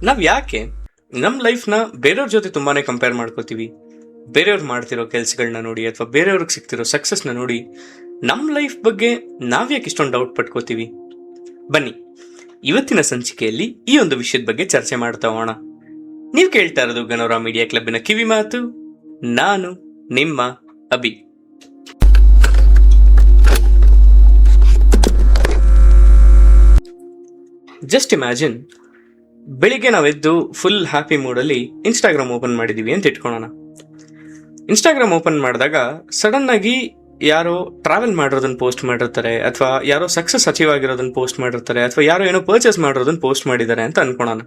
ನಾವ್ ಯಾಕೆ ನಮ್ಮ ಲೈಫ್ನ ಬೇರೆಯವ್ರ ಜೊತೆ ತುಂಬಾನೇ ಕಂಪೇರ್ ಮಾಡ್ಕೋತೀವಿ? ಬೇರೆಯವ್ರು ಮಾಡ್ತಿರೋ ಕೆಲ್ಸಗಳನ್ನ ನೋಡಿ ಅಥವಾ ಬೇರೆಯವ್ರಿಗೆ ಸಿಗ್ತಿರೋ ಸಕ್ಸಸ್ನ ನೋಡಿ ನಮ್ಮ ಲೈಫ್ ಬಗ್ಗೆ ನಾವ್ಯಾಕೆ ಇಷ್ಟೊಂದು ಡೌಟ್ ಪಟ್ಕೋತೀವಿ? ಬನ್ನಿ, ಇವತ್ತಿನ ಸಂಚಿಕೆಯಲ್ಲಿ ಈ ಒಂದು ವಿಷಯದ ಬಗ್ಗೆ ಚರ್ಚೆ ಮಾಡ್ತಾ ಹೋಗೋಣ. ನೀವು ಕೇಳ್ತಾ ಇರೋದು ಗನೋರಾ ಮೀಡಿಯಾ ಕ್ಲಬ್ಬಿನ ಕಿವಿ ಮಾತು. ನಾನು ನಿಮ್ಮ ಅಭಿ. ಜಸ್ಟ್ ಇಮ್ಯಾಜಿನ್, ಬೆಳಿಗ್ಗೆ ನಾವೆದ್ದು ಫುಲ್ ಹ್ಯಾಪಿ ಮೂಡಲ್ಲಿ ಇನ್ಸ್ಟಾಗ್ರಾಮ್ ಓಪನ್ ಮಾಡಿದೀವಿ ಅಂತ ಇಟ್ಕೊಳ್ಳೋಣ. ಇನ್ಸ್ಟಾಗ್ರಾಮ್ ಓಪನ್ ಮಾಡಿದಾಗ ಸಡನ್ ಆಗಿ ಯಾರೋ ಟ್ರಾವೆಲ್ ಮಾಡಿರೋದನ್ನ ಪೋಸ್ಟ್ ಮಾಡಿರ್ತಾರೆ, ಅಥವಾ ಯಾರೋ ಸಕ್ಸಸ್ ಅಚೀವ್ ಆಗಿರೋದನ್ನ ಪೋಸ್ಟ್ ಮಾಡಿರ್ತಾರೆ, ಅಥವಾ ಯಾರೋ ಏನೋ ಪರ್ಚೇಸ್ ಮಾಡಿರೋದನ್ನ ಪೋಸ್ಟ್ ಮಾಡಿದ್ದಾರೆ ಅಂತ ಅನ್ಕೊಳ್ಳೋಣ.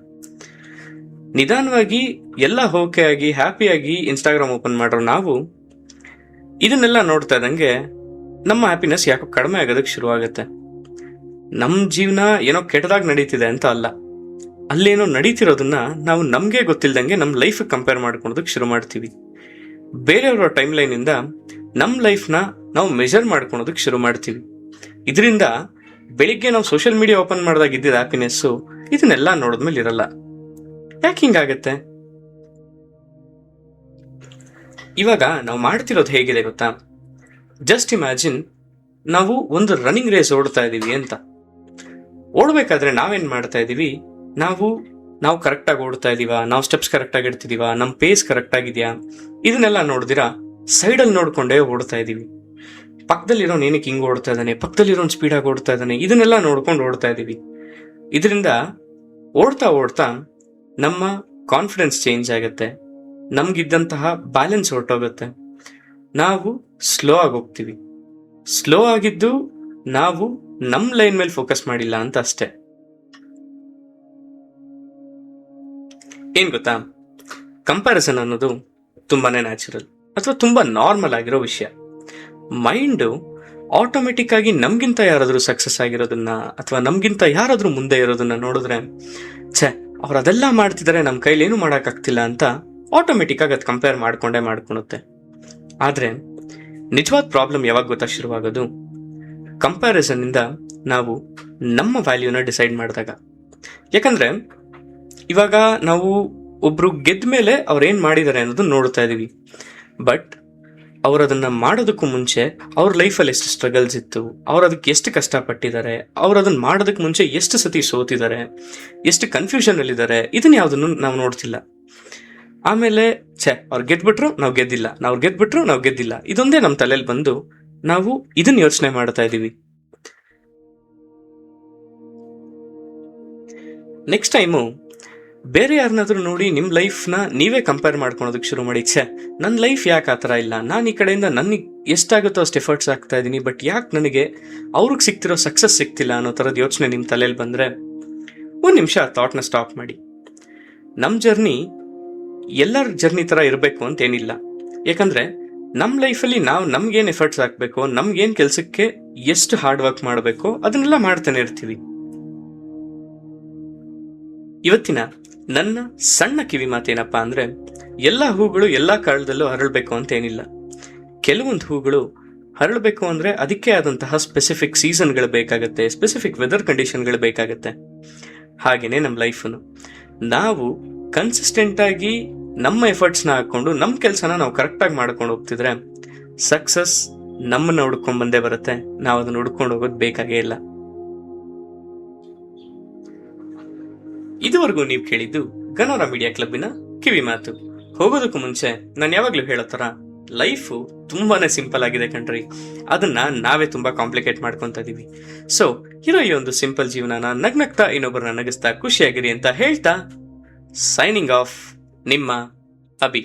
ನಿಧಾನವಾಗಿ ಎಲ್ಲ ಓಕೆ ಆಗಿ ಹ್ಯಾಪಿಯಾಗಿ ಇನ್ಸ್ಟಾಗ್ರಾಮ್ ಓಪನ್ ಮಾಡ್ರೋ ನಾವು ಇದನ್ನೆಲ್ಲ ನೋಡ್ತಾ ಇದ್ದಂಗೆ ನಮ್ಮ ಹ್ಯಾಪಿನೆಸ್ ಯಾಕೋ ಕಡಿಮೆ ಆಗೋದಕ್ಕೆ ಶುರು ಆಗುತ್ತೆ. ನಮ್ಮ ಜೀವನ ಏನೋ ಕೆಟ್ಟದಾಗ ನಡೀತಿದೆ ಅಂತ ಅಲ್ಲ, ಅಲ್ಲೇನೋ ನಡೀತಿರೋದನ್ನ ನಾವು ನಮ್ಗೆ ಗೊತ್ತಿಲ್ದಂಗೆ ನಮ್ಮ ಲೈಫ್ ಕಂಪೇರ್ ಮಾಡ್ಕೊಳೋದಕ್ಕೆ ಶುರು ಮಾಡ್ತೀವಿ. ಬೇರೆಯವರ ಟೈಮ್ ಲೈನ್ ಇಂದ ನಮ್ಮ ಲೈಫ್ನ ನಾವು ಮೆಜರ್ ಮಾಡ್ಕೊಳೋದಕ್ಕೆ ಶುರು ಮಾಡ್ತೀವಿ. ಇದರಿಂದ ಬೆಳಿಗ್ಗೆ ನಾವು ಸೋಷಿಯಲ್ ಮೀಡಿಯಾ ಓಪನ್ ಮಾಡಿದಾಗ ಇದ್ದಿದ್ದ ಹ್ಯಾಪಿನೆಸ್ಸು ಇದನ್ನೆಲ್ಲ ನೋಡಿದ್ಮೇಲೆ ಇರಲ್ಲ. ಯಾಕೆ ಹಿಂಗಾಗತ್ತೆ? ಇವಾಗ ನಾವು ಮಾಡ್ತಿರೋದು ಹೇಗಿದೆ ಗೊತ್ತಾ? ಜಸ್ಟ್ ಇಮ್ಯಾಜಿನ್, ನಾವು ಒಂದು ರನ್ನಿಂಗ್ ರೇಸ್ ಓಡ್ತಾ ಇದೀವಿ ಅಂತ. ಓಡ್ಬೇಕಾದ್ರೆ ನಾವೇನ್ ಮಾಡ್ತಾ ಇದೀವಿ, ನಾವು ಕರೆಕ್ಟಾಗಿ ಓಡ್ತಾ ಇದೀವಾ, ನಾವು ಸ್ಟೆಪ್ಸ್ ಕರೆಕ್ಟಾಗಿ ಇಡ್ತಿದೀವಾ, ನಮ್ಮ ಪೇಸ್ ಕರೆಕ್ಟ್ ಆಗಿದ್ಯಾ, ಇದನ್ನೆಲ್ಲ ನೋಡಿದಿರಾ ಸೈಡಲ್ಲಿ ನೋಡ್ಕೊಂಡೇ ಓಡ್ತಾ ಇದೀವಿ. ಪಕ್ಕದಲ್ಲಿರೋನ್ ಏನಕ್ಕೆ ಹಿಂಗ್ ಓಡ್ತಾ ಇದ್ದಾನೆ, ಪಕ್ಕದಲ್ಲಿರೋನ್ ಸ್ಪೀಡಾಗಿ ಓಡ್ತಾ ಇದ್ದಾನೆ, ಇದನ್ನೆಲ್ಲ ನೋಡ್ಕೊಂಡು ಓಡ್ತಾ ಇದೀವಿ. ಇದರಿಂದ ಓಡ್ತಾ ಓಡ್ತಾ ನಮ್ಮ ಕಾನ್ಫಿಡೆನ್ಸ್ ಚೇಂಜ್ ಆಗುತ್ತೆ, ನಮ್ಗಿದ್ದಂತಹ ಬ್ಯಾಲೆನ್ಸ್ ಹೊರಟೋಗುತ್ತೆ, ನಾವು ಸ್ಲೋ ಆಗಿ ಹೋಗ್ತೀವಿ. ಸ್ಲೋ ಆಗಿದ್ದು ನಾವು ನಮ್ ಲೈನ್ ಮೇಲೆ ಫೋಕಸ್ ಮಾಡಿಲ್ಲ ಅಂತ ಅಷ್ಟೇ. ಏನ್ ಗೊತ್ತಾ, ಕಂಪ್ಯಾರಿಸನ್ ಅನ್ನೋದು ತುಂಬಾನೇ ನ್ಯಾಚುರಲ್ ಅಥವಾ ತುಂಬಾ ನಾರ್ಮಲ್ ಆಗಿರೋ ವಿಷಯ. ಮೈಂಡ್ ಆಟೋಮೆಟಿಕ್ ಆಗಿ ನಮ್ಗಿಂತ ಯಾರಾದ್ರೂ ಸಕ್ಸಸ್ ಆಗಿರೋದನ್ನ ಅಥವಾ ನಮ್ಗಿಂತ ಯಾರಾದ್ರೂ ಮುಂದೆ ಇರೋದನ್ನ ನೋಡಿದ್ರೆ, ಛೇ ಅವ್ರು ಅದೆಲ್ಲ ಮಾಡ್ತಿದ್ದಾರೆ, ನಮ್ ಕೈಲಿ ಏನು ಮಾಡಕ್ ಆಗ್ತಿಲ್ಲ ಅಂತ ಆಟೋಮೆಟಿಕ್ ಆಗಿ ಅದು ಕಂಪೇರ್ ಮಾಡ್ಕೊಳುತ್ತೆ. ಆದ್ರೆ ನಿಜವಾದ ಪ್ರಾಬ್ಲಮ್ ಯಾವಾಗ ಗೊತ್ತಾ ಶುರುವಾಗೋದು? ಕಂಪ್ಯಾರಿಸನ್ ಇಂದ ನಾವು ನಮ್ಮ ವ್ಯಾಲ್ಯೂನ ಡಿಸೈಡ್ ಮಾಡಿದಾಗ. ಯಾಕಂದ್ರೆ ಇವಾಗ ನಾವು ಒಬ್ರು ಗೆದ್ದ ಮೇಲೆ ಅವ್ರು ಏನ್ ಮಾಡಿದ್ದಾರೆ ಅನ್ನೋದನ್ನ ನೋಡ್ತಾ ಇದೀವಿ. ಬಟ್ ಅವ್ರು ಅದನ್ನ ಮಾಡೋದಕ್ಕೂ ಮುಂಚೆ ಅವ್ರ ಲೈಫಲ್ಲಿ ಎಷ್ಟು ಸ್ಟ್ರಗಲ್ಸ್ ಇತ್ತು, ಅವ್ರು ಅದಕ್ಕೆ ಎಷ್ಟು ಕಷ್ಟಪಟ್ಟಿದ್ದಾರೆ, ಅವ್ರು ಅದನ್ನ ಮಾಡೋದಕ್ಕೆ ಮುಂಚೆ ಎಷ್ಟು ಸತಿ ಸೋತಿದ್ದಾರೆ, ಎಷ್ಟು ಕನ್ಫ್ಯೂಷನ್ ಅಲ್ಲಿದ್ದಾರೆ, ಇದನ್ನ ಯಾವ್ದನ್ನು ನಾವು ನೋಡ್ತಿಲ್ಲ. ಆಮೇಲೆ ಅವ್ರು ಗೆದ್ಬಿಟ್ರು ನಾವು ಗೆದ್ದಿಲ್ಲ, ನಾವು ಗೆದ್ಬಿಟ್ರು ನಾವು ಗೆದ್ದಿಲ್ಲ, ಇದೊಂದೇ ನಮ್ಮ ತಲೆಯಲ್ಲಿ ಬಂದು ನಾವು ಇದನ್ನ ಯೋಚನೆ ಮಾಡ್ತಾ ಇದೀವಿ. ನೆಕ್ಸ್ಟ್ ಟೈಮು ಬೇರೆ ಯಾರನ್ನಾದ್ರೂ ನೋಡಿ ನಿಮ್ ಲೈಫ್ನ ನೀವೇ ಕಂಪೇರ್ ಮಾಡ್ಕೊಳೋದಕ್ಕೆ ಶುರು ಮಾಡಿ, ನನ್ನ ಲೈಫ್ ಯಾಕೆ ಆ ಥರ ಇಲ್ಲ, ನಾನು ಈ ಕಡೆಯಿಂದ ನನಗೆ ಎಷ್ಟಾಗುತ್ತೋ ಅಷ್ಟು ಎಫರ್ಟ್ಸ್ ಆಗ್ತಾ ಇದ್ದೀನಿ, ಬಟ್ ಯಾಕೆ ನನಗೆ ಅವ್ರಿಗೆ ಸಿಗ್ತಿರೋ ಸಕ್ಸಸ್ ಸಿಗ್ತಿಲ್ಲ ಅನ್ನೋ ಥರದ ಯೋಚನೆ ನಿಮ್ಮ ತಲೆಯಲ್ಲಿ ಬಂದರೆ, ಒಂದು ನಿಮಿಷ ಥಾಟ್ನ ಸ್ಟಾಪ್ ಮಾಡಿ. ನಮ್ಮ ಜರ್ನಿ ಎಲ್ಲರ ಜರ್ನಿ ಥರ ಇರಬೇಕು ಅಂತೇನಿಲ್ಲ. ಯಾಕಂದರೆ ನಮ್ಮ ಲೈಫಲ್ಲಿ ನಾವು ನಮ್ಗೇನು ಎಫರ್ಟ್ಸ್ ಹಾಕಬೇಕು, ನಮ್ಗೇನು ಕೆಲಸಕ್ಕೆ ಎಷ್ಟು ಹಾರ್ಡ್ ವರ್ಕ್ ಮಾಡಬೇಕು ಅದನ್ನೆಲ್ಲ ಮಾಡ್ತಾನೆ ಇರ್ತೀವಿ. ಇವತ್ತಿನ ನನ್ನ ಸಣ್ಣ ಕಿವಿ ಮಾತೇನಪ್ಪಾ ಅಂದ್ರೆ, ಎಲ್ಲ ಹೂಗಳು ಎಲ್ಲಾ ಕಾಲದಲ್ಲೂ ಹರಳಬೇಕು ಅಂತ ಏನಿಲ್ಲ. ಕೆಲವೊಂದು ಹೂಗಳು ಹರಳಬೇಕು ಅಂದ್ರೆ ಅದಕ್ಕೆ ಆದಂತಹ ಸ್ಪೆಸಿಫಿಕ್ ಸೀಸನ್ಗಳು ಬೇಕಾಗತ್ತೆ, ಸ್ಪೆಸಿಫಿಕ್ ವೆದರ್ ಕಂಡೀಷನ್ಗಳು ಬೇಕಾಗತ್ತೆ. ಹಾಗೇನೆ ನಮ್ಮ ಲೈಫನ್ನು ನಾವು ಕನ್ಸಿಸ್ಟೆಂಟ್ ಆಗಿ ನಮ್ಮ ಎಫರ್ಟ್ಸ್ನ ಹಾಕೊಂಡು ನಮ್ಮ ಕೆಲಸನ ನಾವು ಕರೆಕ್ಟಾಗಿ ಮಾಡ್ಕೊಂಡು ಹೋಗ್ತಿದ್ರೆ ಸಕ್ಸಸ್ ನಮ್ಮನ್ನ ಹುಡ್ಕೊಂಡ್ ಬಂದೇ ಬರುತ್ತೆ. ನಾವು ಅದನ್ನ ಹುಡ್ಕೊಂಡು ಹೋಗೋದು ಬೇಕಾಗೇ ಇಲ್ಲ. ಇದುವರೆಗೂ ನೀವು ಕೇಳಿದ್ದು ಗನೋರಾ ಮೀಡಿಯಾ ಕ್ಲಬ್ಬಿನ ಕಿವಿ ಮಾತು. ಹೋಗೋದಕ್ಕೂ ಮುಂಚೆ ನಾನು ಯಾವಾಗ್ಲೂ ಹೇಳೋ ತರ ಲೈಫು ತುಂಬಾನೇ ಸಿಂಪಲ್ ಆಗಿದೆ ಕಣ್ರಿ, ಅದನ್ನ ನಾವೇ ತುಂಬಾ ಕಾಂಪ್ಲಿಕೇಟ್ ಮಾಡ್ಕೊಂತ ಇದೀವಿ. ಸೊ ಇರೋ ಈ ಒಂದು ಸಿಂಪಲ್ ಜೀವನನ ನಗ್ನಗ್ತಾ ಇನ್ನೊಬ್ಬರನ್ನ ನಗಿಸ್ತಾ ಖುಷಿಯಾಗಿರಿ ಅಂತ ಹೇಳ್ತಾ ಸೈನಿಂಗ್ ಆಫ್, ನಿಮ್ಮ ಅಭಿ.